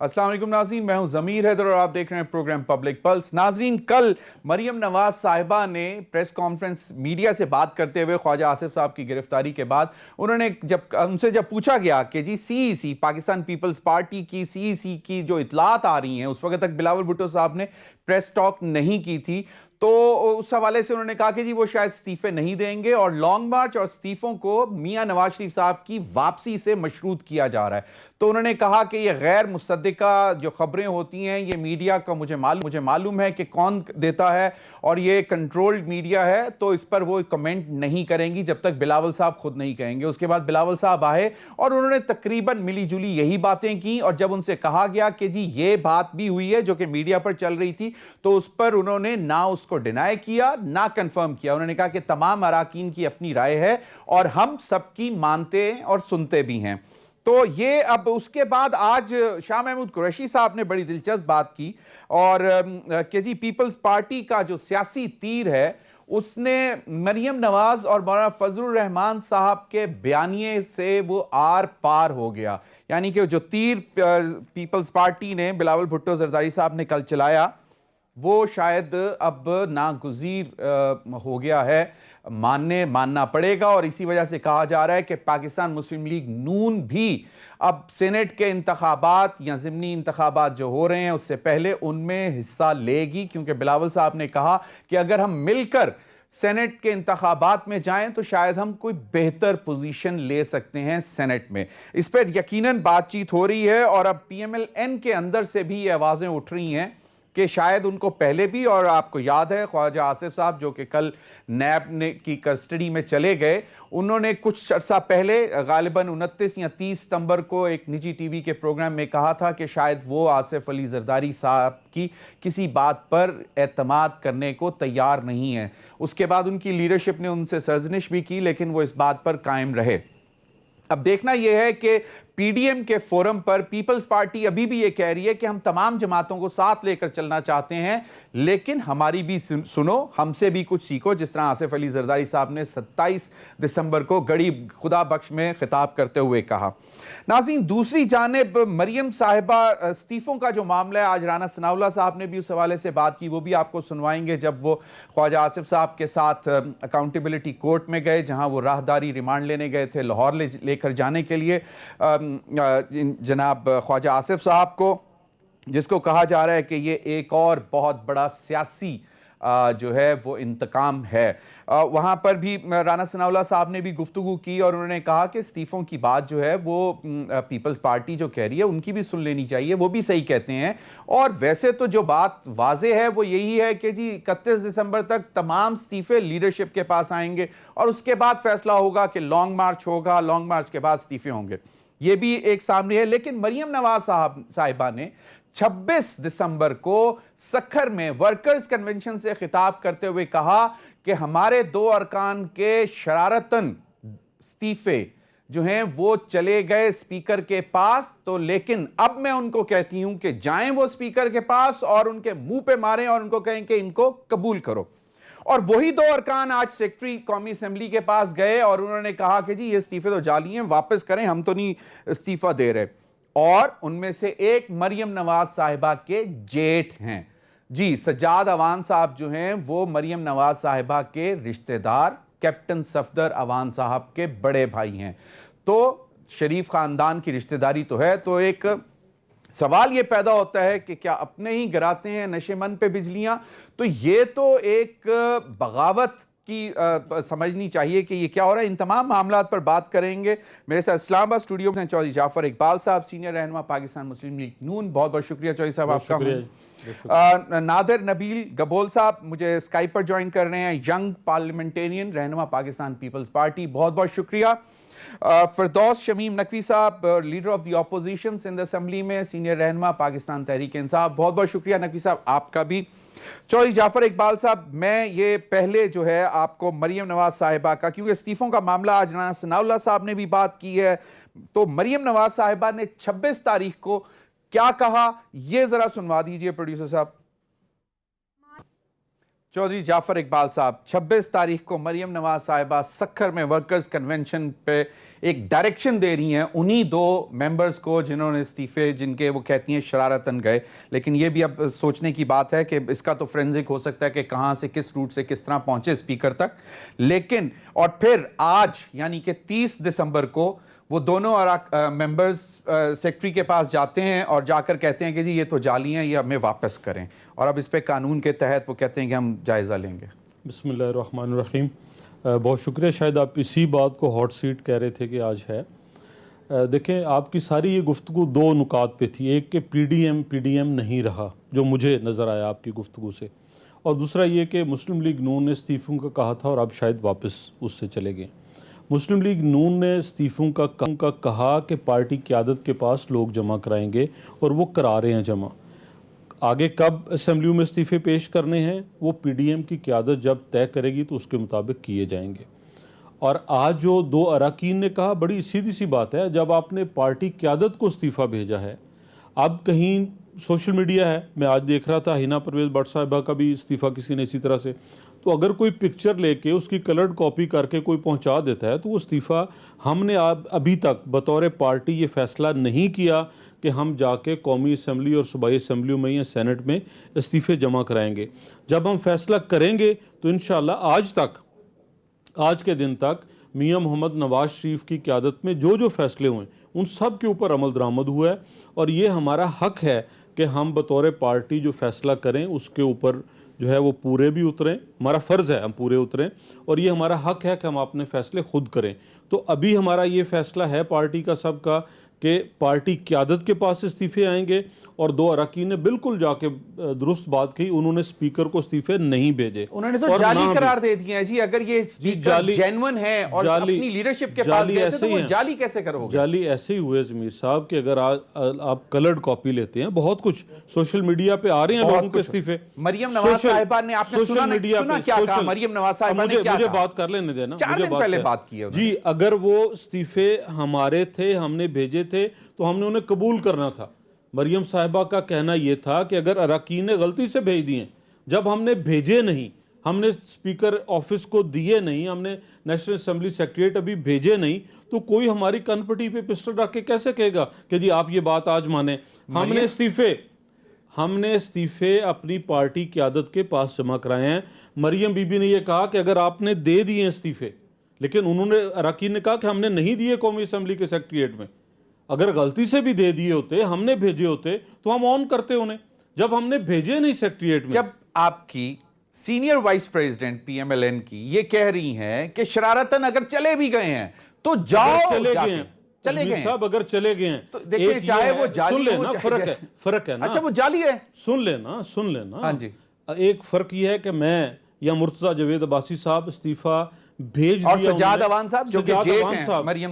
अस्सलाम वालेकुम नाज़रीन, मैं हूं ज़मीर हैदर और आप देख रहे हैं प्रोग्राम पब्लिक पल्स। नाज़रीन, कल मरियम नवाज साहिबा ने प्रेस कॉन्फ्रेंस मीडिया से बात करते हुए ख्वाजा आसिफ साहब की गिरफ्तारी के बाद उनसे जब पूछा गया कि जी सीईसी पाकिस्तान पीपल्स पार्टी की सीईसी की जो इतलात आ रही हैं, उस वक्त तक बिलावल भुट्टो साहब ने प्रेस टॉक नहीं की थी, तो उस हवाले से उन्होंने कहा कि जी वो शायद इस्तीफे नहीं देंगे और लॉन्ग मार्च और इस्तीफों को मियां नवाज शरीफ साहब की वापसी से मशरूत किया जा रहा है। तो उन्होंने कहा कि ये गैर मुसद्दिका जो खबरें होती हैं, ये मीडिया का मुझे मालूम है कि कौन देता है और ये कंट्रोल्ड मीडिया है, तो इस पर वो कमेंट नहीं करेंगी जब तक बिलावल साहब खुद नहीं कहेंगे। उसके बाद बिलावल साहब आए और उन्होंने तकरीबन मिली जुली यही बातें की, और जब उनसे कहा गया कि जी ये बात भी हुई है जो कि मीडिया पर चल रही थी, तो उस पर उन्होंने ना उसको डिनाई किया ना कंफर्म किया। उन्होंने कहा कि तमाम अराकीन की अपनी राय है और हम सबकी मानते और सुनते भी हैं। तो ये अब उसके बाद आज शाह महमूद कुरैशी साहब ने बड़ी दिलचस्प बात की और कि जी पीपल्स पार्टी का जो सियासी तीर है उसने मरियम नवाज और मौलाना फजलुर रहमान साहब के बयानिए से वो आर पार हो गया। यानी कि जो तीर पीपल्स पार्टी ने बिलावल भुट्टो जरदारी साहब ने कल चलाया, वो शायद अब नागुज़ीर हो गया है, मानना पड़ेगा। और इसी वजह से कहा जा रहा है कि पाकिस्तान मुस्लिम लीग नून भी अब सेनेट के इंतखाबात या ज़िमनी इंतखाबात जो हो रहे हैं उससे पहले उनमें हिस्सा लेगी, क्योंकि बिलावल साहब ने कहा कि अगर हम मिलकर सेनेट के इंतखाबात में जाएं तो शायद हम कोई बेहतर पोजीशन ले सकते हैं सेनेट में। इस पर यकीनन बातचीत हो रही है और अब PMLN के अंदर से भी ये आवाज़ें उठ रही हैं कि शायद उनको पहले भी, और आपको याद है ख्वाजा आसिफ साहब जो कि कल नैब की कस्टडी में चले गए, उन्होंने कुछ अर्सा पहले गालिबन 29 या 30 सितंबर को एक निजी टीवी के प्रोग्राम में कहा था कि शायद वो आसिफ अली जरदारी साहब की किसी बात पर एतमाद करने को तैयार नहीं है। उसके बाद उनकी लीडरशिप ने उनसे सर्जनिश भी की, लेकिन वो इस बात पर कायम रहे। अब देखना यह है कि PDM के फोरम पर पीपल्स पार्टी अभी भी यह कह रही है कि हम तमाम जमातों को साथ लेकर चलना चाहते हैं, लेकिन हमारी भी सुनो, हमसे भी कुछ सीखो, जिस तरह आसिफ अली जरदारी साहब ने 27 दिसंबर को गड़ी खुदा बख्श में खिताब करते हुए कहा। नाज़रीन, दूसरी जानिब मरियम साहिबा इस्तीफों का जो मामला है, आज राना सनाउल्लाह साहब ने भी उस हवाले से बात की, वो भी आपको सुनवाएंगे जब वो ख्वाजा आसिफ साहब के साथ अकाउंटेबिलिटी कोर्ट में गए, जहां वो राहदारी रिमांड लेने गए थे लाहौर लेकर जाने के लिए जनाब ख्वाजा आसिफ साहब को, जिसको कहा जा रहा है कि ये एक और बहुत बड़ा सियासी जो है वो इंतकाम है। वहाँ पर भी राना सनाउल्लाह साहब ने भी गुफ्तगू की और उन्होंने कहा कि इस्तीफ़ों की बात जो है वो पीपल्स पार्टी जो कह रही है उनकी भी सुन लेनी चाहिए, वो भी सही कहते हैं। और वैसे तो जो बात वाजे है वो यही है कि जी 31 दिसंबर तक तमाम इस्तीफ़े लीडरशिप के पास आएंगे और उसके बाद फैसला होगा कि लॉन्ग मार्च होगा, लॉन्ग मार्च के बाद इस्तीफ़े होंगे, ये भी एक सामने है। लेकिन मरियम नवाज साहिबा ने 26 दिसंबर को सखर में वर्कर्स कन्वेंशन से खिताब करते हुए कहा कि हमारे 2 अरकान के शरारतन इस्तीफे जो हैं वो चले गए स्पीकर के पास, तो लेकिन अब मैं उनको कहती हूं कि जाएं वो स्पीकर के पास और उनके मुंह पे मारें और उनको कहें कि इनको कबूल करो। और वही 2 अरकान आज सेक्रेटरी कौमी असेंबली के पास गए और उन्होंने कहा कि जी ये इस्तीफे तो जाली हैं, वापस करें, हम तो नहीं इस्तीफा दे रहे। और उनमें से एक मरियम नवाज साहिबा के जेठ हैं जी, सज्जाद अवान साहब जो हैं वो मरियम नवाज साहिबा के रिश्तेदार कैप्टन सफदर अवान साहब के बड़े भाई हैं। तो शरीफ खानदान की रिश्तेदारी तो है, तो एक सवाल ये पैदा होता है कि क्या अपने ही गिराते हैं नशेमन पे बिजलियां। तो ये तो एक बगावत की समझनी चाहिए कि ये क्या हो रहा है। इन तमाम मामलात पर बात करेंगे। मेरे साथ इस्लामाबाद स्टूडियो में चौधरी जाफर इकबाल साहब, सीनियर रहनुमा पाकिस्तान मुस्लिम लीग नून। बहुत बहुत शुक्रिया चौधरी साहब आपका। नादिर नबील गबोल साहब मुझे स्काइप पर ज्वाइन कर रहे हैं, यंग पार्लियामेंटेरियन, रहनुमा पाकिस्तान पीपल्स पार्टी, बहुत बहुत शुक्रिया। फिरदौस शमीम नकवी साहब, leader of the opposition Sindh assembly में, सीनियर रहनुमा पाकिस्तान तहरीक इंसाफ, बहुत बहुत शुक्रिया नकवी साहब आपका भी। चौधरी जाफर इकबाल साहब, मैं ये पहले जो है आपको मरियम नवाज साहिबा का, क्योंकि इस्तीफों का मामला आज राना सनाउल्लाह साहब ने भी बात की है, तो मरियम नवाज साहिबा ने 26 तारीख को क्या कहा ये जरा सुनवा दीजिए प्रोड्यूसर साहब। चौधरी जाफर इकबाल साहब, 26 तारीख को मरियम नवाज साहिबा सक्खर में वर्कर्स कन्वेंशन पे एक डायरेक्शन दे रही हैं उन्हीं दो मेंबर्स को जिन्होंने इस्तीफे, जिनके वो कहती हैं शरारतन गए। लेकिन ये भी अब सोचने की बात है कि इसका तो फोरेंसिक हो सकता है कि कहां से, किस रूट से किस तरह पहुंचे स्पीकर तक। लेकिन और फिर आज यानी कि 30 दिसंबर को वो दोनों मेंबर्स सेक्रेटरी के पास जाते हैं और जाकर कहते हैं कि जी ये तो जाली हैं, ये हमें वापस करें। और अब इस पे कानून के तहत वो कहते हैं कि हम जायज़ा लेंगे। बिस्मिल्लाहिर्रहमानिर्रहीम। बहुत शुक्रिया। शायद आप इसी बात को हॉट सीट कह रहे थे कि आज है। देखें, आपकी सारी ये गुफ्तगू दो नुकात पे थी। एक कि पीडीएम नहीं रहा, जो मुझे नज़र आया आपकी गुफ्तगू से, और दूसरा ये कि मुस्लिम लीग नून ने इस्तीफ़ों का कहा था और अब शायद वापस उससे चले गए। मुस्लिम लीग नून ने इस्तीफ़ों का कहा कि पार्टी क़यादत के पास लोग जमा कराएंगे और वो करा रहे हैं जमा। आगे कब असेंबली में इस्तीफ़े पेश करने हैं वो पीडीएम की क़यादत जब तय करेगी तो उसके मुताबिक किए जाएंगे। और आज जो दो अरकान ने कहा, बड़ी सीधी सी बात है, जब आपने पार्टी क़यादत को इस्तीफ़ा भेजा है, अब कहीं सोशल मीडिया है, मैं आज देख रहा था हिना परवेज़ भट्ट साहिबा का भी इस्तीफ़ा किसी ने इसी तरह से, तो अगर कोई पिक्चर लेके उसकी कलर्ड कॉपी करके कोई पहुंचा देता है तो वो इस्तीफ़ा, हमने अभी तक बतौर पार्टी ये फैसला नहीं किया कि हम जाके कौमी असम्बली और सूबाई असम्बलियों में या सेनेट में इस्तीफ़े जमा कराएंगे। जब हम फैसला करेंगे तो इंशाअल्लाह आज के दिन तक मियां मोहम्मद नवाज शरीफ की क़यादत में जो फैसले हुए उन सब के ऊपर अमल दरामद हुआ है और ये हमारा हक है कि हम बतौर पार्टी जो फैसला करें उसके ऊपर जो है वो पूरे भी उतरें। हमारा फ़र्ज़ है हम पूरे उतरें और ये हमारा हक है कि हम अपने फ़ैसले खुद करें। तो अभी हमारा ये फ़ैसला है पार्टी का सबका कि पार्टी क़यादत के पास इस्तीफ़े आएंगे। और दो अरकान ने बिल्कुल जाके दुरुस्त बात कही, उन्होंने स्पीकर को इस्तीफे नहीं भेजे। उन्होंने तो जाली करार दे दिया है जी। अगर ये स्पीकर जेन्युइन है और अपनी लीडरशिप के पास गए थे तो वो जाली कैसे करोगे? जाली ऐसे ही हुए ज़मीर साहब कि अगर आप कलर्ड कॉपी लेते हैं, बहुत कुछ सोशल मीडिया पे आ रहे हैं लोगों के इस्तीफे। मरियम नवाज साहिबा ने, आपने सुना क्या कहा? मरियम नवाज साहिबा ने क्या मुझे बात कर लेने देना, 4 दिन पहले बात की है जी। अगर वो इस्तीफे हमारे थे, हमने भेजे थे, तो हमने उन्हें कबूल करना था। मरियम साहिबा का कहना यह था कि अगर अरकान ने गलती से भेज दिए, जब हमने भेजे नहीं, हमने स्पीकर ऑफिस को दिए नहीं, हमने नेशनल असेंबली सेक्रेटरीट अभी भेजे नहीं, तो कोई हमारी कनपटी पे पिस्टल रख के कैसे कहेगा कि जी आप ये बात आज माने? हमने इस्तीफे अपनी पार्टी क़यादत के पास जमा कराए हैं। मरियम बीबी ने यह कहा कि अगर आपने दे दिए इस्तीफे, लेकिन उन्होंने, अरकान ने कहा कि हमने नहीं दिए कौमी असम्बली के सेक्रेटरीट में। अगर गलती से भी दे दिए होते, हमने भेजे होते, तो हम ऑन करते उन्हें। जब हमने भेजे नहीं सेक्रेटरीट में। जब आपकी सीनियर वाइस प्रेसिडेंट पीएमएलएन की ये कह रही हैं कि शरारतन अगर चले भी गए हैं तो जाओ, चले गए साहब, अगर चले गए हैं तो देखिए, चाहे वो जाली हो, फर्क है ना। अच्छा, वो जाली है, सुन लेना। हाँ जी। एक फर्क यह है कि मैं या मुर्तजा जवेद अब्बासी साहब इस्तीफा भेज दिया, और सजाद अवान साहब जो कि जेठ हैं मरियम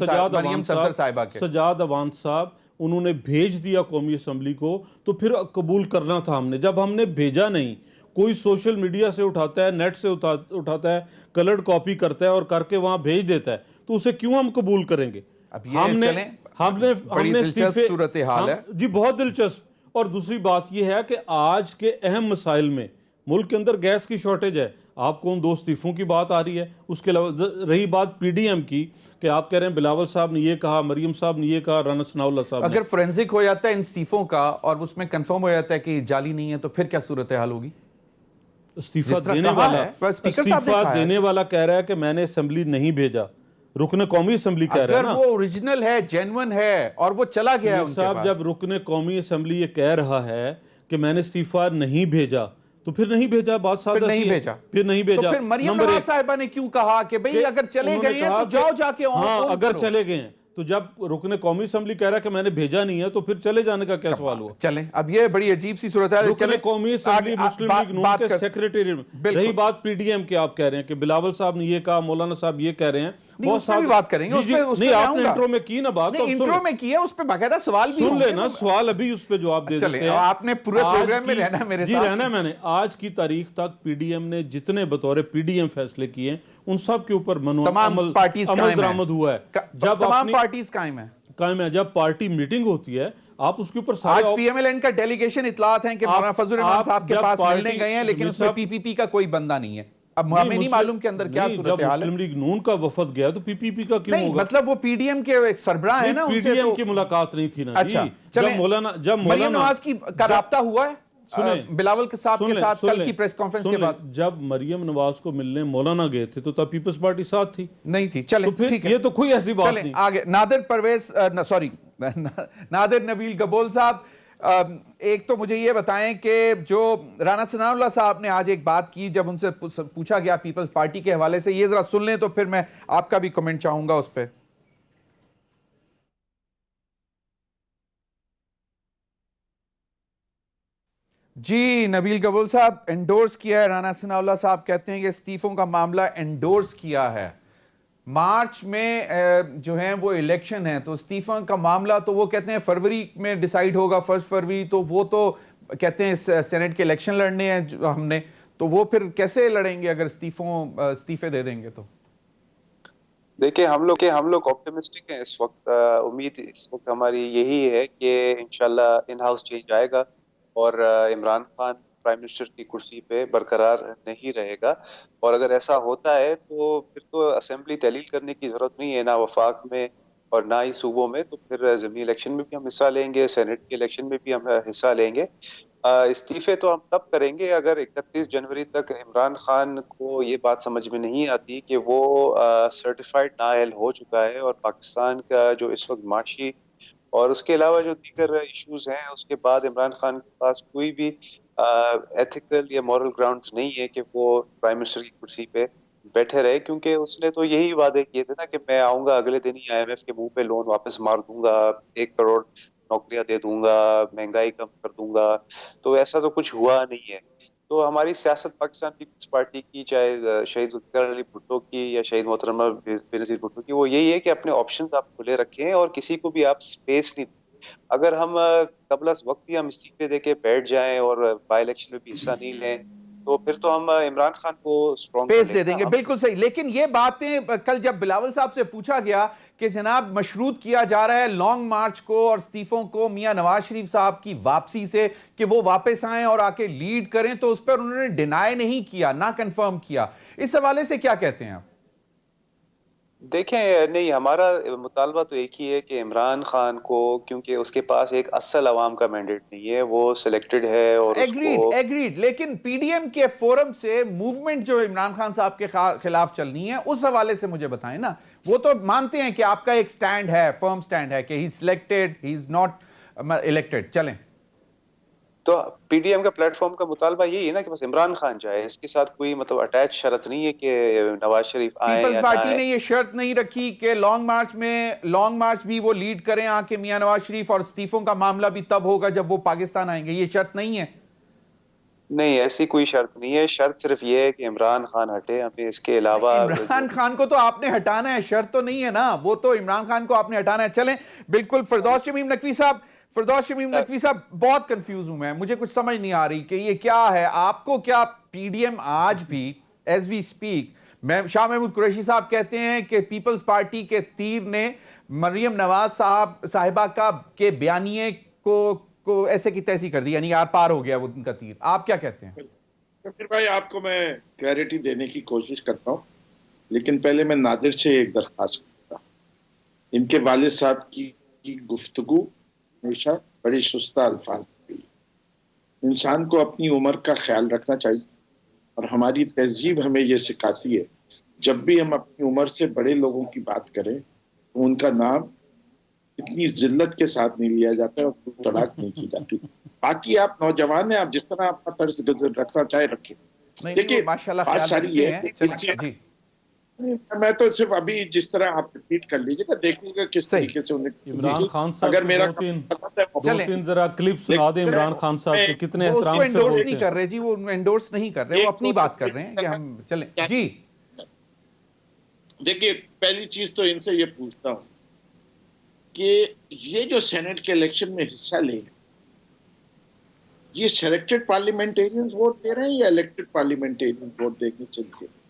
सदर साहिबा के, सजाद अवान साहब उन्होंने भेज दिया कौमी असम्बली को, तो फिर कबूल करना था हमने। जब हमने भेजा नहीं, कोई सोशल मीडिया से उठाता है, नेट से उठाता है, कलर्ड कॉपी करता है और करके वहां भेज देता है, तो उसे क्यों हम कबूल करेंगे? अब ये हमने सूरत हाल है जी, बहुत दिलचस्प। और दूसरी बात यह है कि आज के अहम मसाइल में मुल्क के अंदर गैस की शॉर्टेज है, आपको उन दो इस्तीफों की बात आ रही है। उसके अलावा रही बात पीडीएम की कि आप कह रहे हैं बिलावल साहब ने ये कहा, मरियम साहब ने ये कहा, राना सनाउल्लाह साहब। अगर फोरेंसिक हो जाता है इन इस्तीफों का और उसमें कंफर्म हो जाता है कि जाली नहीं है, तो फिर क्या सूरत हाल होगी? इस्तीफा देने वाला कह रहा है कि मैंने असेंबली नहीं भेजा, रुकने कौमी असम्बली कह रहा है ना। वो ओरिजिनल है, जेन्युइन है और वो चला गया है उनके पास। जब रुकने कौमी असम्बली ये कह रहा है कि मैंने इस्तीफा नहीं भेजा, तो फिर नहीं भेजा, बात सादा फिर नहीं भेजा। तो फिर मरियम नवाज साहिबा ने क्यों कहा कि भाई अगर चले गए हैं तो जाओ जाके अगर चले गए हैं, तो जब रुकने कौमी असम्बली कह रहा है कि मैंने भेजा नहीं है, तो फिर चले जाने का क्या सवाल हुआ? चलें, अब ये बड़ी अजीब सी सूरत है। चले कौमी असम्बली मुस्लिम लीग नून के सेक्रेटरी। रही बात पीडीएम की, आप कह रहे हैं कि बिलावल साहब ने ये कहा, मौलाना साहब ये कह रहे हैं, बहुत सारी बात करेंगे। नहीं, आपने इंट्रो में की ना बात, इंट्रो में की है, उस पे बाकायदा सवाल भी सुन लेना, सवाल अभी उस पे जवाब दे देते हैं। आपने पूरे प्रोग्राम में रहना मेरे साथ। जी, रहना मैंने। आज की तारीख तक पीडीएम ने जितने बतौर पीडीएम फैसले किए, उन सब के ऊपर अमल दरामद हुआ है। जब तमाम पार्टीज कायम है। जब पार्टी मीटिंग होती है, आप उसके ऊपर आज सारे पीएमएलएन का डेलीगेशन इतलात है कि मौलाना फजल रहमान साहब के जब पास मिलने पार्टी- गए हैं, लेकिन जमीर उसमें साहब- पीपीपी का कोई बंदा नहीं है। अब हमें नहीं मुस्लिम- मालूम के अंदर क्या नहीं, सूरत जब हाल है। मुस्लिम लीग नून का वफद गया तो पीपीपी का क्यों नहीं होगा? मतलब वो पीडीएम के एक सरबराह है ना, उनसे पीडीएम तो की मुलाकात नहीं थी ना अच्छा जी। चलें, जब मरियम मौलाना नवाज की का राब्ता हुआ है बिलावल के साहब के साथ कल की प्रेस कॉन्फ्रेंस के बाद? जब मरियम नवाज को मिलने मौलाना गए थे तो तब पीपल्स पार्टी साथ थी, नहीं थी। चले तो फिर ठीक है, ये तो कोई ऐसी बात चलें नहीं। आगे। नादिर परवेज सॉरी नादिर नबील गबोल साहब, एक तो मुझे ये बताएं कि जो राना सनाउल्लाह साहब ने आज एक बात की, जब उनसे पूछा गया पीपल्स पार्टी के हवाले से, ये जरा सुन लें तो फिर मैं आपका भी कमेंट चाहूंगा उस पर। जी नबील गबोल साहब, एंडोर्स किया है राना सनाउल्लाह साहब, कहते हैं कि इस्तीफों का मामला एंडोर्स किया है। मार्च में जो है वो इलेक्शन है, तो इस्तीफा का मामला तो वो कहते हैं फरवरी में डिसाइड होगा, 1 फरवरी। तो वो तो कहते हैं सेनेट के इलेक्शन लड़ने हैं जो हमने, तो वो फिर कैसे लड़ेंगे अगर इस्तीफे दे देंगे तो? देखिए हम लोग ऑप्टिमिस्टिक हैं इस वक्त। उम्मीद इस वक्त हमारी यही है कि इंशाल्लाह इन हाउस चेंज आएगा और इमरान खान प्राइम मिनिस्टर की कुर्सी पे बरकरार नहीं रहेगा। और अगर ऐसा होता है तो फिर तो असेंबली तहलील करने की जरूरत नहीं है, ना वफाक में और ना ही सूबों में। तो फिर ज़मीनी इलेक्शन में भी हम हिस्सा लेंगे, सेनेट के इलेक्शन में भी हम हिस्सा लेंगे। इस्तीफे तो हम तब करेंगे अगर 31 जनवरी तक इमरान खान को ये बात समझ में नहीं आती कि वो सर्टिफाइड नाअहल हो चुका है और पाकिस्तान का जो इस वक्त माशी और उसके अलावा जो दीगर इश्यूज हैं, उसके बाद इमरान खान के पास कोई भी एथिकल या मॉरल ग्राउंड्स नहीं है कि वो प्राइम मिनिस्टर की कुर्सी पे बैठे रहे। क्योंकि उसने तो यही वादे किए थे ना कि मैं आऊंगा अगले दिन ही आईएमएफ के मुंह पे लोन वापस मार दूंगा, 1 करोड़ नौकरियां दे दूंगा, महंगाई कम कर दूंगा। तो ऐसा तो कुछ हुआ नहीं है। तो हमारी सियासत पाकिस्तान पीपल्स पार्टी की, चाहे शहीद जुल्फिकार अली भुट्टो की या शहीद मोहतरमा बेनजीर भुट्टो की, वो यही है कि अपने ऑप्शंस आप खुले रखें और किसी को भी आप स्पेस नहीं। अगर हम कबल वक्त ही हम इस्तीफे देके बैठ जाएं और बाई इलेक्शन में भी हिस्सा नहीं लें, तो फिर तो हम इमरान खान को स्ट्रॉन्ग स्पेस दे देंगे। बिल्कुल सही। लेकिन ये बातें कल जब बिलावल साहब से पूछा गया कि जनाब मशरूत किया जा रहा है लॉन्ग मार्च को और इस्तीफों को मियां नवाज शरीफ साहब की वापसी से, कि वो वापस आए और आके लीड करें, तो उस पर उन्होंने डिनाई नहीं किया, ना कंफर्म किया। इस हवाले से क्या कहते हैं आप? देखें, नहीं, हमारा मुतालबा तो एक ही है कि इमरान खान को, क्योंकि उसके पास एक असल अवाम का मैंडेट नहीं है, वो सिलेक्टेड है और एग्रीड। लेकिन पीडीएम के फोरम से मूवमेंट जो इमरान खान साहब के खिलाफ चलनी है, उस हवाले से मुझे बताएं ना। वो तो मानते हैं कि आपका एक स्टैंड है, फर्म स्टैंड है कि he selected, he is not elected. चलें, तो पीडीएम का प्लेटफॉर्म का मुतालबा यही है ना कि बस इमरान खान जाए, इसके साथ कोई मतलब अटैच शर्त नहीं है कि नवाज शरीफ आए पीपल्स या ना पार्टी आए। ने ये शर्त नहीं रखी कि लॉन्ग मार्च भी वो लीड करें आके मियां नवाज शरीफ, और इस्तीफों का मामला भी तब होगा जब वो पाकिस्तान आएंगे। ये शर्त नहीं है? नहीं, ऐसी कोई शर्त नहीं है। शर्त सिर्फ ये है कि इमरान खान हटे, हमें इसके अलावा इमरान खान को तो आपने हटाना है, शर्त तो नहीं है ना, वो तो इमरान खान को आपने हटाना है। चलें, बिल्कुल। फिरदौस शमीम नकवी साहब, बहुत कंफ्यूज हूं मैं, मुझे कुछ समझ नहीं आ रही कि ये क्या है। आपको क्या पीडीएम आज भी as we speak, Shah Mahmood Qureshi साहब कहते हैं कि पीपल्स पार्टी के तीर ने मरियम नवाज साहिबा के बयानिए को ऐसे की तैसी कर दी, यानी आर पार हो गया वो उनका तीर। आप क्या कहते हैं? तो फिर भाई आपको मैं क्लैरिटी देने की कोशिश करता हूँ, लेकिन पहले मैं नादिर से एक दरख्वास्त करता हूँ। इनके वालिद साहब की गुफ्तगू हमेशा बड़ी सुस्ता अल्फाज हुई। इंसान को अपनी उम्र का ख्याल रखना चाहिए और हमारी तहजीब हमें यह सिखाती है, जब भी हम अपनी उम्र से बड़े लोगों की बात करें तो उनका नाम इतनी जिल्लत के साथ नहीं लिया जाता है और तड़ाक नहीं की जाती। बाकी आप नौजवान हैं, आप जिस तरह आपका तर्ज गुजर रखना चाहे रखें। देखिए, माशाल्लाह बात ख्याल सारी रखते ये हैं। जी, मैं तो सिर्फ अभी जिस तरह आप रिपीट कर लीजिएगा, देख लीजिएगा किस तरीके से उन्हें। इमरान खान साहब अगर मेरा दो तीन जरा क्लिप सुना दे इमरान खान साहब के, कितने वो उसको एहतराम से एंडोर्स बोलते नहीं हैं। कर रहे जी, वो एंडोर्स नहीं कर रहे, वो अपनी बात कर रहे हैं कि हम चलें। जी, देखिए, पहली चीज तो इनसे ये पूछता हूं कि ये जो सेनेट के इलेक्शन में हिस्सा ले, ये सिलेक्टेड पार्लियामेंटेरियंस वोट दे रहे हैं या इलेक्टेड पार्लियामेंटेरियंस वोट देंगे सिंध के?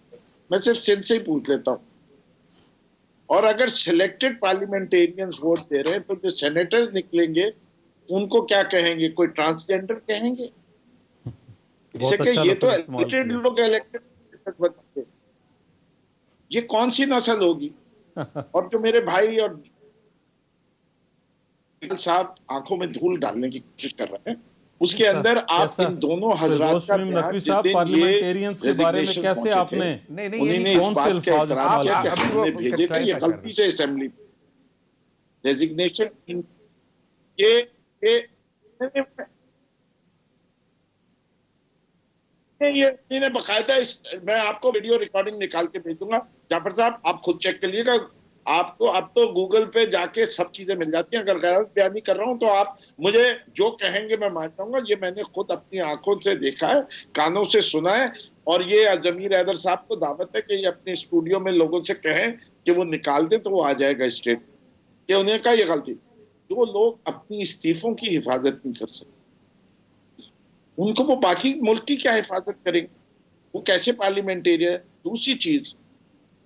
मैं सिर्फ सिंध से ही पूछ लेता हूं। और अगर सिलेक्टेड पार्लियामेंटेरियंस वोट दे रहे हैं तो जो सेनेटर्स निकलेंगे उनको क्या कहेंगे, कोई ट्रांसजेंडर कहेंगे? बहुत जैसे कि अच्छा ये तो लफ्ज़ इस्तेमाल इलेक्टेड किया। लोग इलेक्टेड बनते, ये कौन सी नस्ल होगी? और जो मेरे भाई और साहब आंखों में धूल डालने की कोशिश कर रहे हैं, उसके कैसा अंदर आप कैसा इन दोनों हजरात फिरदौस का मीम बयान नकवी जिस साहब, दिन ये पार्लियामेंटेरियंस के बारे में रेजिग्नेशन कैसे पहुंचे थे, आपने नहीं नहीं, ये उन्हीं नहीं, ने इस कौन से बात का अल्फाज इतराफ इस्तेमाल किया कि अभी हमने वो भेजे थे, clarify ये कर रहे गलती से असेंबली रेजिग्नेशन ये ये इन्हें बकायदा मैं आपको वीडियो रिकॉर्डिंग निकाल के भेजूंगा। जाफर साहब आप खुद चेक करिएगा, आपको अब तो गूगल पे जाके सब चीजें मिल जाती हैं। अगर गलत बयानी कर रहा हूं तो आप मुझे जो कहेंगे मैं मान जाऊंगा। ये मैंने खुद अपनी आंखों से देखा है, कानों से सुना है, और ये जमीर हैदर साहब को दावत है कि ये अपने स्टूडियो में लोगों से कहें कि वो निकाल दें तो वो आ जाएगा स्टेट कि उन्हें क्या ये गलती। जो लोग अपनी इस्तीफों की हिफाजत नहीं कर सकते, उनको वो बाकी मुल्क की क्या हिफाजत करेंगे? वो कैसे पार्लियामेंटेरियन? दूसरी चीज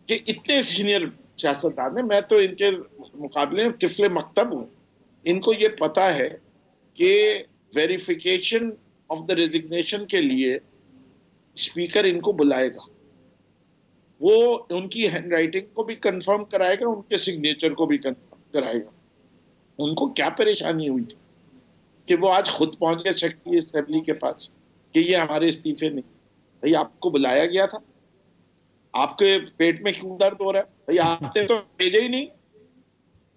कि इतने सीनियर सियासतदान है, मैं तो इनके मुकाबले में तिफले मकतब हूं। इनको ये पता है कि वेरिफिकेशन ऑफ द रेजिग्नेशन के लिए स्पीकर इनको बुलाएगा, वो उनकी हैंडराइटिंग को भी कंफर्म कराएगा, उनके सिग्नेचर को भी कंफर्म कराएगा। उनको क्या परेशानी हुई थी कि वो आज खुद पहुंच गए सेक्रेटरी असेंबली के पास कि ये हमारे इस्तीफे नहीं। भाई आपको बुलाया गया था, आपके पेट में क्यों दर्द हो रहा है? भाई आपने तो भेजे ही नहीं,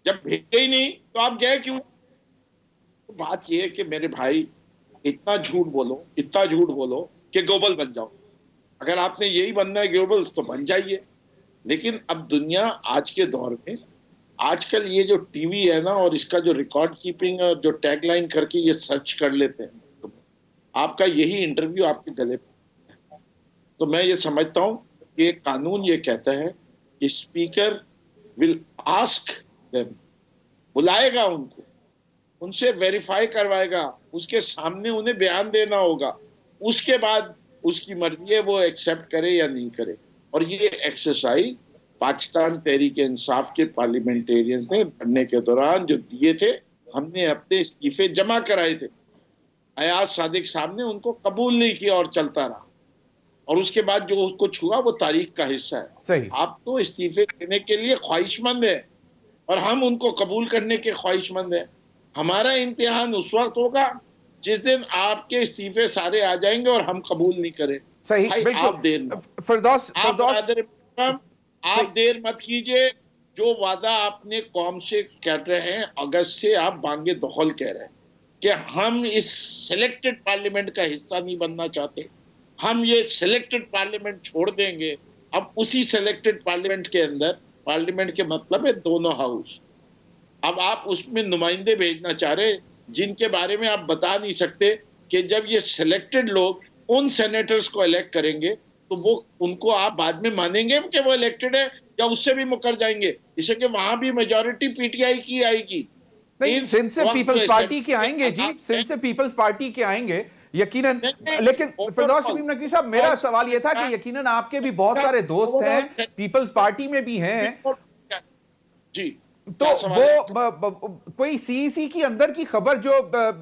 जब भेजे ही नहीं तो आप गए क्यों? तो बात ये है कि मेरे भाई इतना झूठ बोलो, इतना झूठ बोलो कि ग्लोबल बन जाओ। अगर आपने यही बनना है ग्लोबल तो बन जाइए। लेकिन अब दुनिया आज के दौर में, आजकल ये जो टीवी है ना, और इसका जो रिकॉर्ड कीपिंग और जो टैगलाइन करके ये सर्च कर लेते हैं, तो आपका यही इंटरव्यू आपके गले पे। तो मैं ये समझता हूं कि कानून ये कहता है कि स्पीकर विल आस्क देम, बुलाएगा उनको, उनसे वेरीफाई करवाएगा, उसके सामने उन्हें बयान देना होगा, उसके बाद उसकी मर्जी है वो एक्सेप्ट करे या नहीं करे। और ये एक्सरसाइज पाकिस्तान तहरीक इंसाफ के पार्लियामेंटेरियंस ने भरने के दौरान जो दिए थे, हमने अपने इस्तीफे जमा कराए थे, अयाज सादिक साहब ने उनको कबूल नहीं किया और चलता रहा, और उसके बाद जो उसको छुआ वो तारीख का हिस्सा है। सही। आप तो इस्तीफे देने के लिए ख्वाहिशमंद है और हम उनको कबूल करने के ख्वाहिशमंद है। हमारा इम्तिहान उस वक्त होगा जिस दिन आपके इस्तीफे सारे आ जाएंगे और हम कबूल नहीं करें। सही, भाई बिल्कुल। आप देर मत, फिरदौस आप फिरदौस बरादर इमाम, आप देर मत कीजिए। जो वादा आपने कौम से कर रहे हैं, अगस्त से आप बांगे दखल कह रहे हैं कि हम इस सिलेक्टेड पार्लियामेंट का हिस्सा नहीं बनना चाहते, हम ये सिलेक्टेड पार्लियामेंट छोड़ देंगे। अब उसी सिलेक्टेड पार्लियामेंट के अंदर, पार्लियामेंट के मतलब है दोनों हाउस, अब आप उसमें नुमाइंदे भेजना चाह रहे जिनके बारे में आप बता नहीं सकते कि जब ये सिलेक्टेड लोग उन सेनेटर्स को इलेक्ट करेंगे तो वो उनको आप बाद में मानेंगे कि वो इलेक्टेड है, या उससे भी मुकर जाएंगे? इसे कि वहां भी मेजॉरिटी पीटीआई की आएगी। नहीं, सिंध से पीपल्स पार्टी के आएंगे जी, सिंध से पीपल्स पार्टी के आएंगे यकीनन। लेकिन फिरदौस शमीम नकवी साहब, मेरा सवाल यह था कि यकीनन आपके भी बहुत सारे दोस्त हैं, पीपल्स पार्टी में भी हैं, जी, तो वो कोई सीईसी की अंदर की खबर जो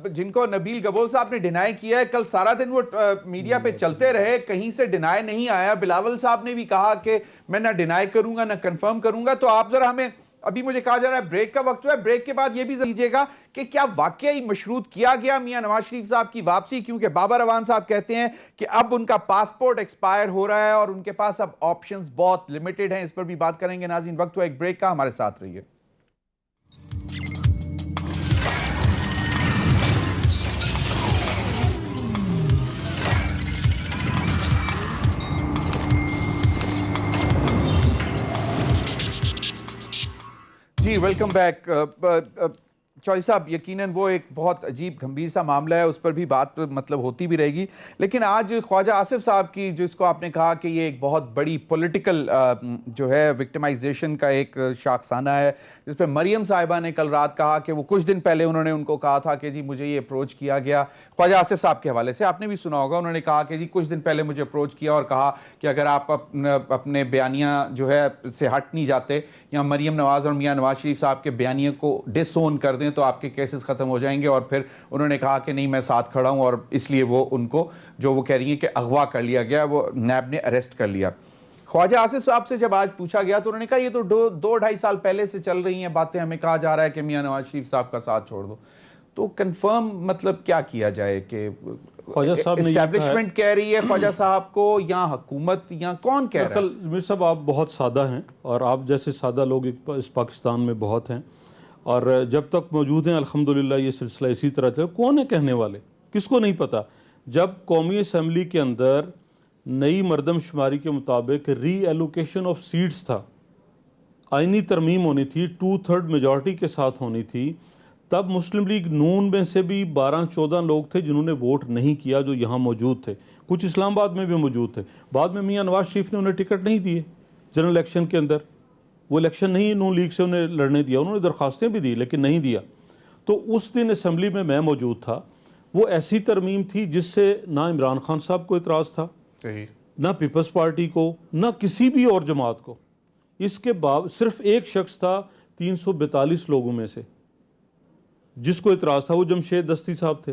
जिनको नबील गबोल साहब ने डिनाई किया है, कल सारा दिन वो मीडिया पे चलते रहे, कहीं से डिनाई नहीं आया। बिलावल साहब ने भी कहा कि मैं ना डिनाई करूंगा ना कंफर्म करूंगा। तो आप जरा हमें, अभी मुझे कहा जा रहा है ब्रेक का वक्त हुआ है, ब्रेक के बाद ये भी दीजिएगा कि क्या वाकई मशरूत किया गया मियां नवाज शरीफ साहब की वापसी, क्योंकि बाबर अवान साहब कहते हैं कि अब उनका पासपोर्ट एक्सपायर हो रहा है और उनके पास अब ऑप्शंस बहुत लिमिटेड हैं। इस पर भी बात करेंगे। नाज़रीन, वक्त हुआ एक ब्रेक का, हमारे साथ रहिए। जी, वेलकम बैक। चौधरी साहब, यकीनन वो एक बहुत अजीब गंभीर सा मामला है, उस पर भी बात मतलब होती भी रहेगी। लेकिन आज ख्वाजा आसिफ साहब की, जिसको आपने कहा कि ये एक बहुत बड़ी पॉलिटिकल जो है विक्टिमाइजेशन का एक शाखसाना है, जिस पर मरियम साहिबा ने कल रात कहा कि वो कुछ दिन पहले उन्होंने उनको कहा था कि जी मुझे ये अप्रोच किया गया। ख्वाजा आसिफ साहब के हवाले से आपने भी सुना होगा, उन्होंने कहा कि जी कुछ दिन पहले मुझे अप्रोच किया और कहा कि अगर आप अपने बयानिया जो है से हट नहीं जाते या मरियम नवाज और मियां नवाज शरीफ साहब के बयानिया को डिसोन कर दें तो आपके केसेस ख़त्म हो जाएंगे, और फिर उन्होंने कहा कि नहीं मैं साथ खड़ा हूँ, और इसलिए वो उनको जो वो कह रही हैं कि अगवा कर लिया गया, वो नैब ने अरेस्ट कर लिया। ख्वाजा आसिफ साहब से जब आज पूछा गया तो उन्होंने कहा ये तो 2-2.5 साल पहले से चल रही हैं बातें, हमें कहा जा रहा है कि मियां नवाज शरीफ साहब का साथ छोड़ दो। तो कंफर्म मतलब क्या किया जाए कि ख्वाजा साहब ने एस्टैब्लिशमेंट कह रही है ख्वाजा साहब को, या हुकूमत, या कौन कह रहा है? मीर साहब आप बहुत सादा हैं, और आप जैसे सादा लोग इस पाकिस्तान में बहुत हैं, और जब तक मौजूद हैं अल्हम्दुलिल्लाह ये सिलसिला इसी तरह चले। कौन है कहने वाले, किसको नहीं पता। जब कौमी असम्बली के अंदर नई मरदमशुमारी के मुताबिक री एलोकेशन ऑफ सीट्स था, आइनी तरमीम होनी थी, 2/3 मेजॉरिटी के साथ होनी थी, तब मुस्लिम लीग नून में से भी 12-14 लोग थे जिन्होंने वोट नहीं किया, जो यहाँ मौजूद थे। कुछ इस्लामाबाद में भी मौजूद थे। बाद में मियां नवाज शरीफ ने उन्हें टिकट नहीं दिए जनरल इलेक्शन के अंदर, वो इलेक्शन नहीं नून लीग से उन्हें लड़ने दिया। उन्होंने दरख्वास्तें भी दी लेकिन नहीं दिया। तो उस दिन असम्बली में मैं मौजूद था। वो ऐसी तरमीम थी जिससे ना इमरान खान साहब को इतराज़ था, ना पीपल्स पार्टी को, ना किसी भी और जमात को। इसके बाद सिर्फ एक शख्स था 342 लोगों में से जिसको इतराज़ था, वो जमशेद दस्ती साहब थे।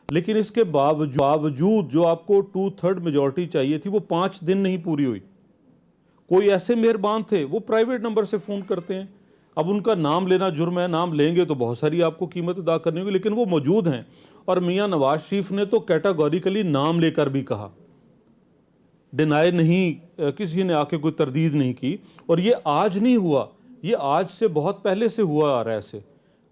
लेकिन इसके बावजूद जो आपको 2/3 मेजॉरिटी चाहिए थी वो 5 दिन नहीं पूरी हुई। कोई ऐसे मेहरबान थे, वो प्राइवेट नंबर से फ़ोन करते हैं, अब उनका नाम लेना जुर्म है, नाम लेंगे तो बहुत सारी आपको कीमत अदा करनी होगी, लेकिन वो मौजूद हैं। और मियां नवाज शरीफ ने तो कैटेगोरिकली नाम लेकर भी कहा, डिनाई नहीं, किसी ने आके कोई तरदीद नहीं की। और ये आज नहीं हुआ, ये आज से बहुत पहले से हुआ आ रहा है ऐसे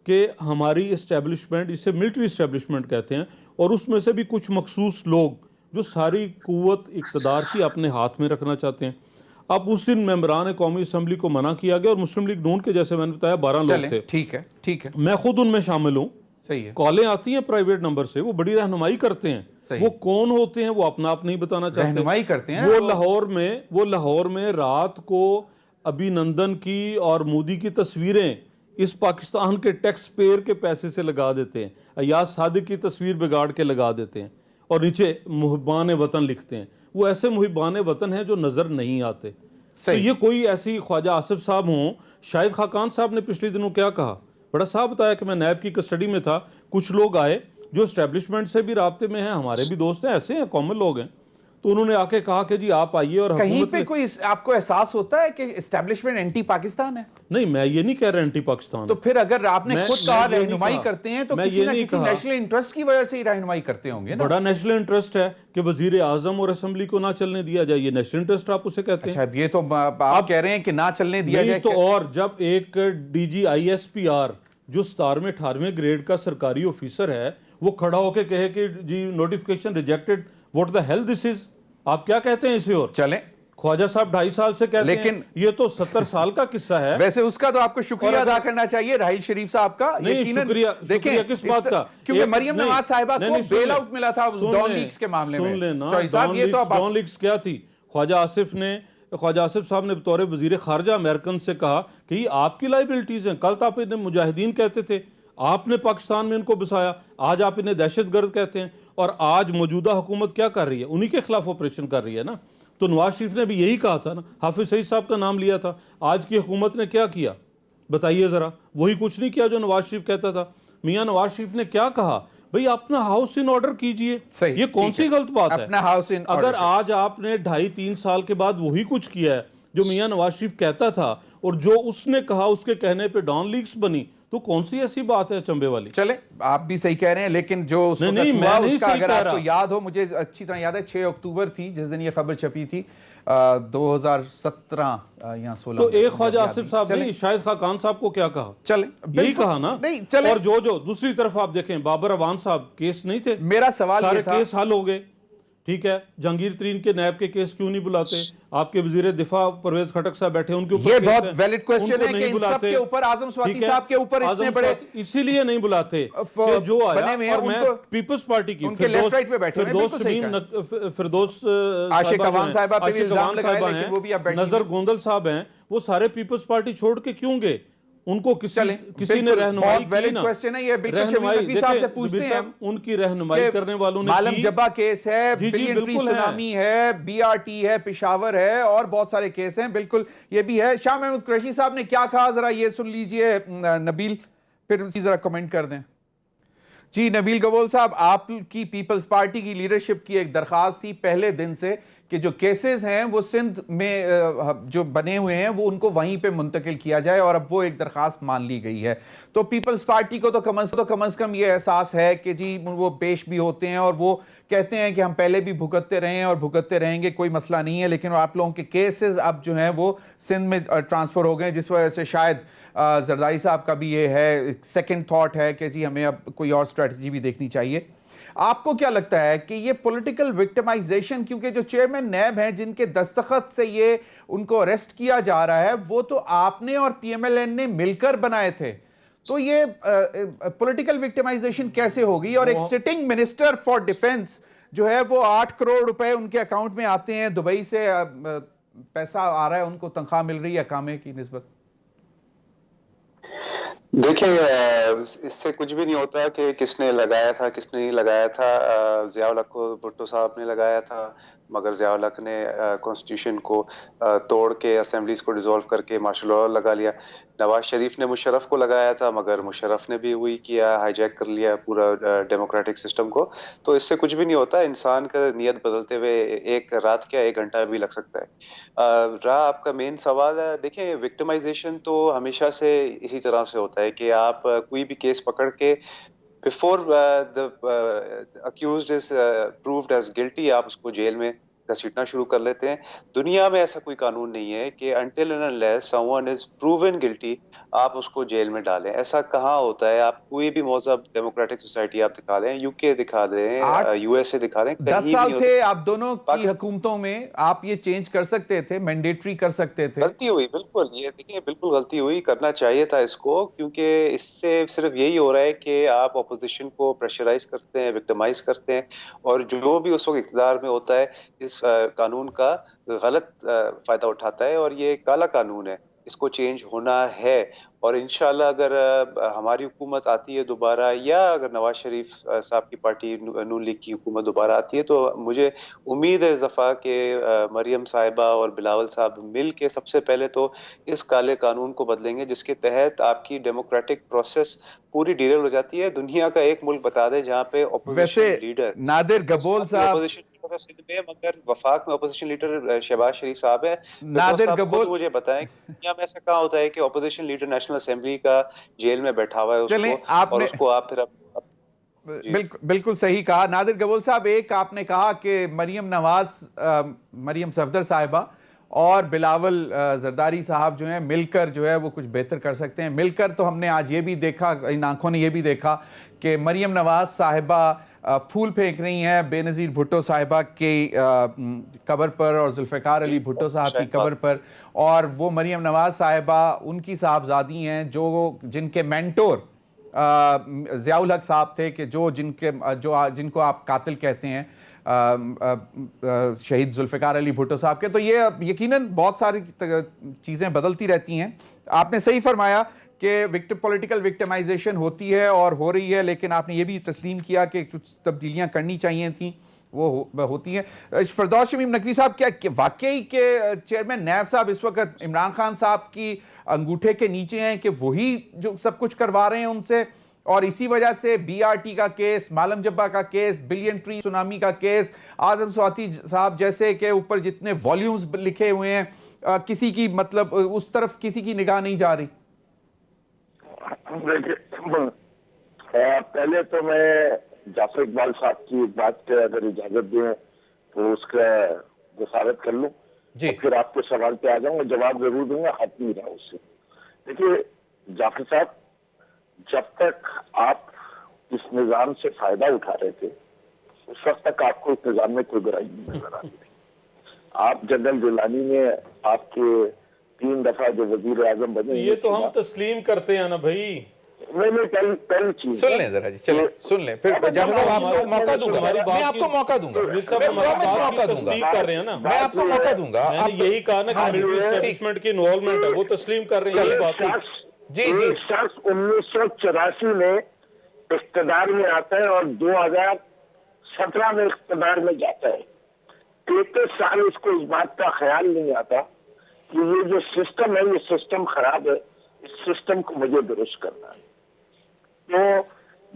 कि हमारी इस्टेब्लिशमेंट, इसे मिलिट्री इस्टेब्लिशमेंट कहते हैं, और उसमें से भी कुछ मखसूस लोग जो सारी कुव्वत इक़्तिदार की अपने हाथ में रखना चाहते हैं। अब उस दिन मेंबरान कौमी असम्बली को मना किया गया, और मुस्लिम लीग नून के जैसे मैंने बताया 12 लोग थे। ठीक है, ठीक है, मैं खुद उनमें शामिल हूँ। सही है। कॉलें आती हैं प्राइवेट नंबर से, वो बड़ी रहनुमाई करते हैं। वो कौन होते हैं वो अपना आप नहीं बताना चाहते, रहनुमाई करते हैं। वो लाहौर में रात को अभिनंदन की और मोदी की तस्वीरें इस पाकिस्तान के टैक्स पेयर के पैसे से लगा देते हैं। अयाज सादिक की तस्वीर बिगाड़ के लगा देते हैं और नीचे मुहिबान वतन लिखते हैं। वो ऐसे मुहिबान वतन हैं जो नज़र नहीं आते। तो ये कोई ऐसी ख्वाजा आसिफ साहब हों, शाहिद खाकान साहब ने पिछले दिनों क्या कहा, बड़ा साहब बताया कि मैं नैब की कस्टडी में था, कुछ लोग आए जो इस्टेब्लिशमेंट से भी राब्ते में हैं, हमारे भी दोस्त हैं, ऐसे हैं, कॉमन लोग हैं, तो उन्होंने आके कहा कि जी आप आइए। और कहीं पे कोई आपको एहसास होता है कि इस्टेब्लिशमेंट एंटी पाकिस्तान है? नहीं, मैं ये नहीं कह रहा एंटी पाकिस्तान। तो फिर अगर आपने खुद कहा रहनुमाई करते हैं तो किसी ना किसी नेशनल इंटरेस्ट की वजह से ही रहनुमाई करते होंगे ना? बड़ा नेशनल इंटरेस्ट है कि वजीर आजम और असेंबली को ना चलने दिया जाए, ये नेशनल इंटरेस्ट आप उसे कहते हैं। अच्छा, ये तो आप कह रहे हैं कि ना चलने दिया जाए तो। और जब एक DGISPR जो 17वें 18वें ग्रेड का सरकारी ऑफिसर है, वो खड़ा होकर कहे कि जी notification rejected, what the hell this is, आप क्या कहते हैं इसे? और चलें, ख्वाजा साहब 2.5 साल से कहते लेकिन हैं, ये तो 70 साल का किस्सा है। वैसे उसका तो आपको शुक्रिया अदा करना चाहिए राहिल शरीफ साहब का। नहीं, शुक्रिया किस बात का? क्योंकि मरियम नवाज साहिबा को बेल आउट मिला था डॉन लीग्स के मामले में। सुन लेना, डॉन लीग्स क्या थी? ख्वाजा आसिफ साहब ने बतौर वजीर खारजा अमेरिकन से कहा कि ये आपकी लाइबिलिटीज हैं। कल तो आप इन्हें मुजाहिदीन कहते थे, आपने पाकिस्तान में इनको बसाया, आज आप इन्हें दहशतगर्द कहते हैं। और आज मौजूदा हुकूमत क्या कर रही है? उन्हीं के खिलाफ ऑपरेशन कर रही है ना। तो नवाज शरीफ ने भी यही कहा था ना, हाफिज सईद साहब का नाम लिया था। आज की हुकूमत ने क्या किया बताइए जरा? वही कुछ नहीं किया जो नवाज शरीफ कहता था। मियां नवाज शरीफ ने क्या कहा, भाई अपना हाउस इन ऑर्डर कीजिए। ये कौन सी गलत बात है? अपना हाउस इन अगर आज आपने 2.5-3 साल के बाद वही कुछ किया है जो मियां नवाज शरीफ कहता था और जो उसने कहा उसके कहने पे डॉन लीग्स बनी, तो कौन सी ऐसी बात है चंबे वाली? चले, आप भी सही कह रहे हैं, लेकिन जो नहीं, मैं नहीं उसका अगर आपको याद हो, मुझे अच्छी तरह याद है 6 अक्टूबर थी जिस दिन ये खबर छपी थी, 2017 या 16। तो एक ख्वाजा आसिफ साहब ने शाहिद खाकान साहब को क्या कहा? चले, यही कहा ना। नहीं, चले। और जो दूसरी तरफ आप देखें, बाबर अवान साहब केस नहीं थे, मेरा सवाल सारे ये था, केस हल हो गए, ठीक है। जहांगीर तरीन के नैब के केस क्यों नहीं बुलाते? आपके वजीर दिफा परवेज खटक साहब बैठे, उनके ऊपर ये बहुत वैलिड क्वेश्चन है कि इन सब के ऊपर, आजम स्वाति साहब के ऊपर इतने बड़े इसीलिए नहीं बुलाते कि जो आया। और मैं पीपल्स पार्टी की उनके लेफ्ट राइट पे बैठे फिरदौस आशिक अवान साहिबा पे भी इल्जाम लगाए, लेकिन वो भी अब बैठी, नजर गोंदल साहब हैं, वो सारे पीपल्स पार्टी छोड़ के क्यों गए? उनको किसी ने रहनुमाई की ना। क्वेश्चन है ये, बिल्कुल शमीम नकवी साहब से पूछते हैं। उनकी रहनुमाई करने वालों ने मालम जब्बा केस है, बिलियन ट्री सुनामी है, BRT है, पेशावर है, और बहुत सारे केस हैं, बिल्कुल ये भी है। शाह महमूद कुरैशी साहब ने क्या कहा, जरा ये सुन लीजिए नबील। फिर उसी जरा कमेंट कर दें। जी नबील गबोल साहब, आपकी पीपल्स पार्टी की लीडरशिप की एक दरख्वास्त थी पहले दिन से कि जो केसेस हैं वो सिंध में जो बने हुए हैं वो उनको वहीं पे मुंतकिल किया जाए, और अब वो एक दरख्वास्त मान ली गई है। तो पीपल्स पार्टी को तो कम से कम ये एहसास है कि जी वो पेश भी होते हैं और वो कहते हैं कि हम पहले भी भुगतते रहे हैं और भुगतते रहेंगे, कोई मसला नहीं है, लेकिन आप लोगों के केसेस अब जो हैं वो सिंध में ट्रांसफ़र हो गए, जिस वजह से शायद जरदारी साहब का भी ये है सेकंड थॉट है कि जी हमें अब कोई और स्ट्रेटजी भी देखनी चाहिए। आपको क्या लगता है कि ये पॉलिटिकल विक्टिमाइजेशन, क्योंकि जो चेयरमैन नैब हैं जिनके दस्तखत से ये उनको अरेस्ट किया जा रहा है वो तो आपने और पीएमएलएन ने मिलकर बनाए थे, तो ये पॉलिटिकल विक्टिमाइजेशन कैसे होगी? और एक सिटिंग मिनिस्टर फॉर डिफेंस जो है वो 8 करोड़ रुपए उनके अकाउंट में आते हैं, दुबई से पैसा आ रहा है, उनको तनख्वाह मिल रही है कामे की निस्बत। देखिए, इससे कुछ भी नहीं होता कि किसने लगाया था किसने नहीं लगाया था। ज़िया-उल हक को भुट्टो साहब ने लगाया था, मगर ज़िया-उल हक ने कॉन्स्टिट्यूशन को तोड़ के असेंबलीज को डिसॉल्व करके मार्शल लॉ लगा लिया। नवाज शरीफ ने मुशर्रफ को लगाया था, मगर मुशर्रफ ने भी वही किया, हाईजैक कर लिया पूरा डेमोक्रेटिक सिस्टम को। तो इससे कुछ भी नहीं होता, इंसान का नियत बदलते हुए एक रात क्या 1 घंटा भी लग सकता है। रहा आपका मेन सवाल है, देखिए विक्टिमाइजेशन तो हमेशा से इसी तरह से होता है कि आप कोई भी केस पकड़ के before the accused is proved as guilty आप उसको जेल में घसीटना शुरू कर लेते हैं। दुनिया में ऐसा कोई कानून नहीं है कि until and unless someone is proven guilty आप उसको जेल में डालें। ऐसा कहाँ होता है? आप कोई भी मौजूद डेमोक्रेटिक सोसाइटी आप दिखा लें, यूके दिखा दें, यूएसए दिखा लें, 10 साल थे आप दोनों की हुकूमतों में, आप ये चेंज कर सकते थे, मैंडेटरी कर सकते थे। गलती हुई, बिल्कुल, ये देखिए बिल्कुल गलती हुई, करना चाहिए था इसको, क्योंकि इससे सिर्फ यही हो रहा है कि आप ऑपोजिशन को प्रेशराइज करते हैं, विक्टिमाइज करते हैं, और जो भी उस वक्त इक़्तिदार में होता है इस कानून का गलत फायदा उठाता है, और ये काला कानून है, इसको चेंज होना है। और इंशाल्लाह अगर हमारी हुकूमत आती है दोबारा, या अगर नवाज शरीफ साहब की पार्टी नून लीग की हुकूमत दोबारा आती है, तो मुझे उम्मीद है इस दफ़ा कि मरियम साहिबा और बिलावल साहब मिल के सबसे पहले तो इस काले कानून को बदलेंगे, जिसके तहत आपकी डेमोक्रेटिक प्रोसेस पूरी डिरेल हो जाती है। दुनिया का एक मुल्क बता दे जहाँ पे ऑपोजिशन लीडर नादिर गबोल साहब, सिंध में, मगर वफाक में ऑपोजिशन लीडर शहबाज शरीफ साहब है। नादिर गबोल, मुझे बताएं दुनिया में ऐसा कहाँ होता है कि ऑपोजिशन लीडर नेशनल असेंबली का जेल में बैठा हुआ है उसको, और उसको आप फिर बिल्कुल सही कहा नादिर गबोल साहब। एक आपने कहा कि मरियम सफदर साहिबा और बिलावल जरदारी साहब जो हैं मिलकर जो है वो कुछ बेहतर कर सकते हैं। मिलकर तो हमने आज ये भी देखा, इन आंखों ने ये भी देखा कि मरियम नवाज साहिबा फूल फेंक रही हैं बेनज़ीर भुट्टो साहिबा की कब्र पर और जुल्फ़िकार अली भुट्टो साहब की कब्र पर, और वो मरियम नवाज साहिबा उनकी साहबजादी हैं जो जिनके मेंटोर ज़िया-उल हक साहब थे, कि जिनको आप कातिल कहते हैं, शहीद जुल्फ़िकार अली भुट्टो साहब के। तो ये यकीनन बहुत सारी चीज़ें बदलती रहती हैं। आपने सही फरमाया कि पॉलिटिकल विक्टिमाइजेशन होती है और हो रही है, लेकिन आपने ये भी तस्लीम किया कि कुछ तब्दीलियां करनी चाहिए थी, वो होती हैं। फरदौस शमीम नकवी साहब, क्या वाकई के चेयरमैन नैब साहब इस वक्त इमरान खान साहब की अंगूठे के नीचे हैं कि वही जो सब कुछ करवा रहे हैं उनसे, और इसी वजह से BRT का केस, मालम जब्बा का केस, बिलियन ट्री सुनामी का केस, आजम स्वाति साहब जैसे के ऊपर जितने वॉल्यूम्स लिखे हुए हैं, किसी की मतलब उस तरफ किसी की निगाह नहीं जा रही? पहले तो मैं जाफर इकबाल साहब की एक बात पे अगर इजाजत दें तो उसका गुजारत कर लूं, तो फिर आपके सवाल पे आ जाऊंगा, जवाब जरूर दूंगा, हाथ नहीं रहा उससे। देखिए जाफर साहब, जब तक आप इस निजाम से फायदा उठा रहे थे उस वक्त तक आपको इस निजाम में कोई बुराई नहीं नजर आती थी। आप जनरल जिलानी ने आपके 3 दफा जो वजीर आजम बने, ये तो हम तस्लीम करते हैं ना भाई। नहीं पहली चीज सुन लें जरा जी, चलिए सुन लें, फिर आपको मौका दूंगा, मैं आपको मौका दूंगा, मैं प्रॉमिस मौका दूंगा, कर रहे हैं ना, मैं आपको मौका दूंगा। यही कहा ना कि मिलिट्री एस्टेब्लिशमेंट की इन्वॉल्वमेंट है, वो तस्लीम कर रहे हैं। यही बात जी 1984 में इख्तिदार में आता है और 2017 में इख्तिदार में जाता है। 33 साल इसको इस बात का ख्याल नहीं आता कि ये जो सिस्टम है ये सिस्टम खराब है, इस सिस्टम को मुझे दुरुस्त करना है। तो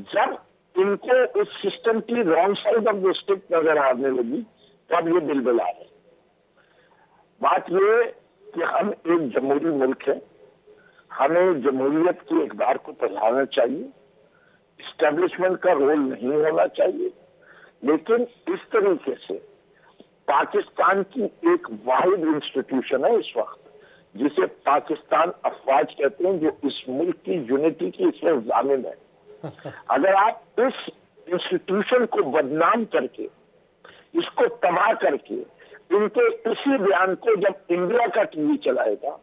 जब इनको इस सिस्टम की wrong side of the stick नजर आने लगी तब ये बिलबिला रहे। बात ये कि हम एक जमहूरी मुल्क है, हमें जमहूरियत के इक़दार को बढ़ाना चाहिए, इस्टेब्लिशमेंट का रोल नहीं होना चाहिए, लेकिन इस तरीके से पाकिस्तान की एक वाहिद इंस्टीट्यूशन है इस वक्त जिसे पाकिस्तान अफवाज कहते हैं, जो इस मुल्क की यूनिटी की इसमें जामिन है। अगर आप इस इंस्टीट्यूशन को बदनाम करके, इसको तबाह करके, इनके इसी बयान को जब इंडिया का टीवी चलाएगा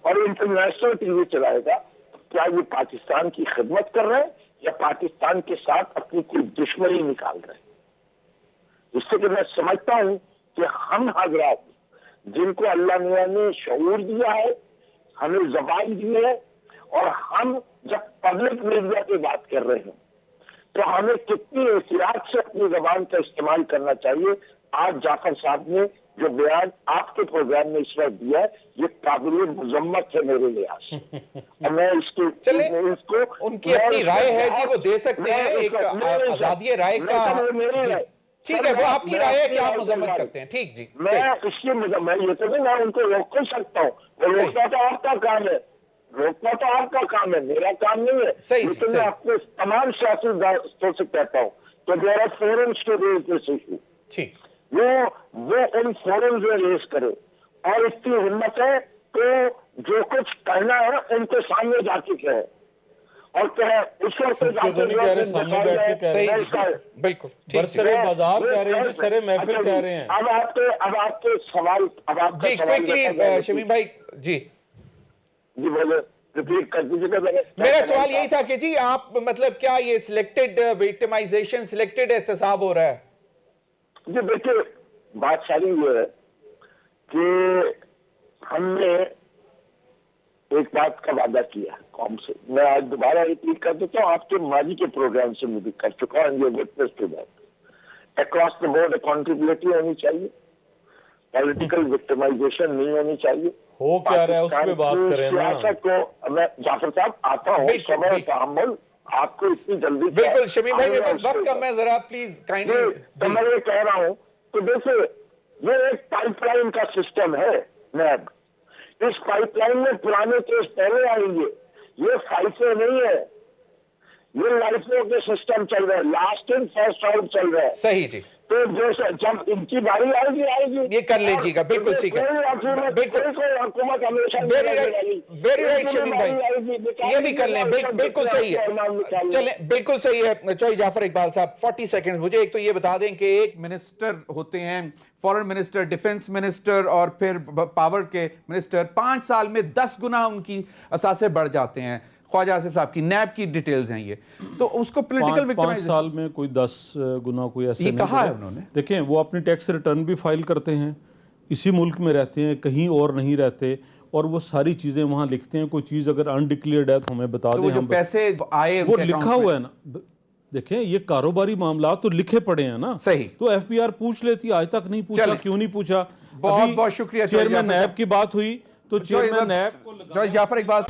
और इंटरनेशनल टीवी चलाएगा, तो क्या ये पाकिस्तान की खिदमत कर रहे हैं या पाकिस्तान के साथ अपनी कोई दुश्मनी निकाल रहे हैं? इससे कि मैं समझता हूं कि हम हजरात जिनको अल्लाह मियां ने शऊर दिया है, हमें जबान दी है, और हम जब पब्लिक मीडिया पे बात कर रहे हैं तो हमें कितनी एहतियात से अपनी जबान का इस्तेमाल करना चाहिए। आज जाफर साहब ने जो बयान आपके प्रोग्राम में इस वक्त दिया है, ये काबिल मुजम्मत है मेरे लिहाज से, और मैं इसको उनकी अपनी राय है जी, वो दे सकते हैं, एक आजादी राय का। ठीक है, वो आपकी राय है कि आप मजम्मत करते हैं, ठीक जी। मैं इसलिए मैं ये तो नहीं, मैं उनको रोक नहीं सकता हूँ, वो रोकना तो आपका काम है, रोकना तो आपका काम है, मेरा काम नहीं है। लेकिन मैं अपने तमाम सियासी दोस्तों से कहता हूँ तो there are forums to raise this issue, ठीक, वो उन फोरम्स में रेज करे, और इतनी हिम्मत है तो जो कुछ कहना है उनके सामने जाके कहे, और कहे उसको सामने बैठ के कह रहे हैं, बिल्कुल बरसरे बाजार कह रहे हैं, सरे महफिल कह रहे हैं। अब आपके सवाल, अब आपका जी क्विकली शमीम भाई जी बोले, रिपीट कर दीजिएगा। मेरा सवाल यही था कि जी आप मतलब क्या ये सिलेक्टेड विक्टिमाइजेशन, सिलेक्टेड एहतसाब हो रहा है? जी देखिए, बात सारी ये है कि हमने एक बात का वादा किया कौम से, मैं आज दोबारा रिपीट कर देता हूँ, आपके माजी के प्रोग्राम से मैं भी कर चुका हूँ, ये witness to that. Across the board accountability होनी चाहिए, पॉलिटिकल विक्टिमाइजेशन नहीं होनी चाहिए। हो क्या रहा है उस पर बात करें ना। सियासत को मैं जाफर साहब आता हूँ, समय तहम्मुल आपको इतनी जल्दी, बिल्कुल शमीम भाई मेरे पास वक्त कम है, जरा प्लीज काइंडली। तो मैं ये कह रहा हूँ, तो देखिए ये एक पाइपलाइन का सिस्टम है नैब, इस पाइपलाइन में पुराने केस पहले आएंगे, ये फाइफे नहीं है, ये लाइफों के सिस्टम चल रहे हैं, लास्ट इन फर्स्ट आउट चल रहा है। सही जी, तो जो जब इनकी बारी आएगी ये कर लीजिएगा, बिल्कुल ठीक है, बिल्कुल हुकूमत हमेशा वेरी राइट शमीम भाई, ये भी कर लें, बिल्कुल सही है, चलें बिल्कुल सही है। चौधरी जाफर इकबाल साहब 40 सेकंड, मुझे एक तो ये बता दें कि एक मिनिस्टर होते हैं, फॉरेन मिनिस्टर, डिफेंस मिनिस्टर और फिर पावर के मिनिस्टर, 5 साल में 10 गुना उनकी असासे बढ़ जाते हैं। ख्वाजा आसिफ साहब की नैब की डिटेल्स हैं ये, तो उसको पॉलिटिकल 5 साल में कोई 10 गुना कोई ऐसे ये कहा है उन्होंने। देखें, वो अपनी टैक्स रिटर्न भी फाइल करते हैं, इसी मुल्क में रहते हैं, कहीं और नहीं रहते, और वो सारी चीजें वहां लिखते हैं। कोई चीज अगर अनडिक्लेयर्ड है तो हमें बता दें, हम पैसे आए वो लिखा हुआ है ना। देखें, ये कारोबारी मामला तो लिखे पड़े हैं ना, सही, तो एफबीआर पूछ लेती, आज तक नहीं पूछा, क्यों नहीं पूछा? बहुत बहुत शुक्रिया। चेयरमैन नैब की बात हुई तो चेयरमैन नैब को जाफर इकबाल